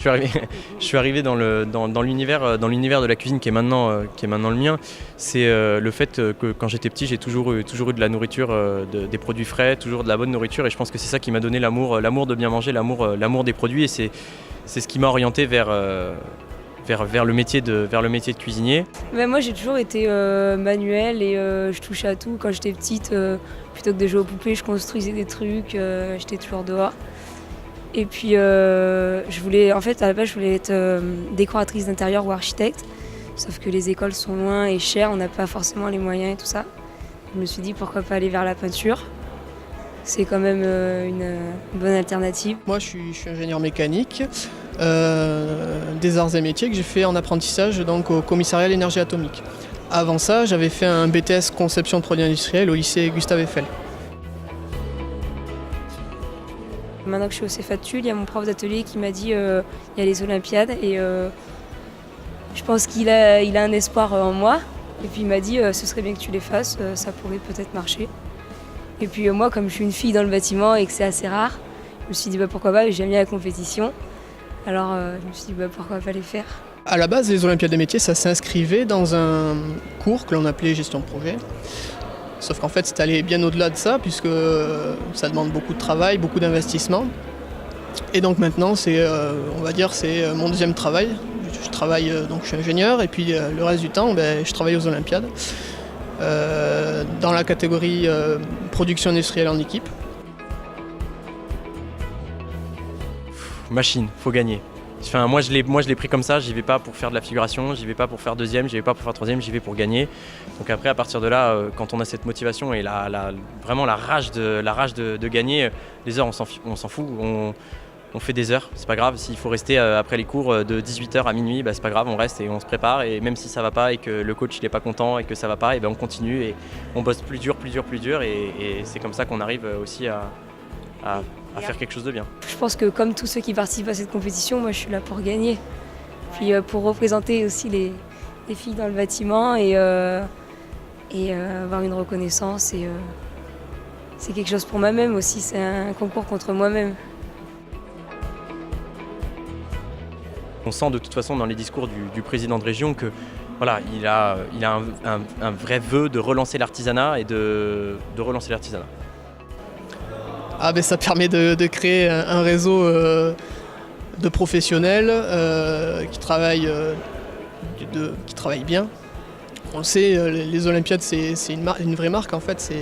je suis arrivé dans l'univers de la cuisine qui est maintenant le mien. C'est le fait que quand j'étais petit, j'ai toujours eu de la nourriture, des produits frais, toujours de la bonne nourriture. Et je pense que c'est ça qui m'a donné l'amour de bien manger, l'amour des produits. Et c'est ce qui m'a orienté vers le métier de cuisinier. Ben moi j'ai toujours été manuelle et je touchais à tout. Quand j'étais petite, plutôt que de jouer aux poupées, je construisais des trucs, j'étais toujours dehors. Et puis à la base je voulais être décoratrice d'intérieur ou architecte. Sauf que les écoles sont loin et chères, on n'a pas forcément les moyens et tout ça. Je me suis dit pourquoi pas aller vers la peinture. C'est quand même une bonne alternative. Moi je suis ingénieur mécanique des arts et métiers que j'ai fait en apprentissage donc, au commissariat à l'énergie atomique. Avant ça, j'avais fait un BTS conception de produits industriels au lycée Gustave Eiffel. Maintenant que je suis au CFA-Tulle, il y a mon prof d'atelier qui m'a dit il y a les Olympiades et je pense qu'il a un espoir en moi. Et puis il m'a dit ce serait bien que tu les fasses, ça pourrait peut-être marcher. Et puis moi, comme je suis une fille dans le bâtiment et que c'est assez rare, je me suis dit pourquoi pas, j'aime bien la compétition. Alors je me suis dit pourquoi pas les faire. À la base, les Olympiades des métiers, ça s'inscrivait dans un cours que l'on appelait gestion de projet. Sauf qu'en fait, c'est allé bien au-delà de ça, puisque ça demande beaucoup de travail, beaucoup d'investissement. Et donc maintenant, c'est mon deuxième travail. Je travaille, donc je suis ingénieur, et puis le reste du temps, je travaille aux Olympiades, dans la catégorie production industrielle en équipe. Machine, faut gagner. Enfin, moi je l'ai pris comme ça, j'y vais pas pour faire de la figuration, j'y vais pas pour faire deuxième, j'y vais pas pour faire troisième, j'y vais pour gagner. Donc après à partir de là, quand on a cette motivation et vraiment la rage de gagner, les heures on s'en fout, on fait des heures, c'est pas grave. S'il faut rester après les cours de 18h à minuit, c'est pas grave, on reste et on se prépare. Et même si ça va pas et que le coach il est pas content et que ça va pas, on continue et on bosse plus dur et c'est comme ça qu'on arrive aussi à faire quelque chose de bien. Je pense que comme tous ceux qui participent à cette compétition, moi je suis là pour gagner. Puis pour représenter aussi les filles dans le bâtiment et avoir une reconnaissance. Et c'est quelque chose pour moi-même aussi, c'est un concours contre moi-même. On sent de toute façon dans les discours du président de région que voilà, il a un vrai vœu de relancer l'artisanat et de relancer l'artisanat. Ça permet de créer un réseau de professionnels qui travaillent bien. On le sait, les Olympiades, c'est une vraie marque en fait.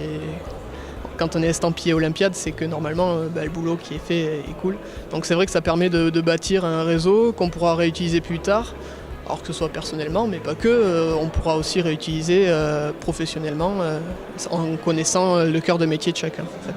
Quand on est estampillé Olympiade, c'est que normalement le boulot qui est fait est cool. Donc c'est vrai que ça permet de bâtir un réseau qu'on pourra réutiliser plus tard. Alors que ce soit personnellement, mais pas que, on pourra aussi réutiliser professionnellement en connaissant le cœur de métier de chacun en fait.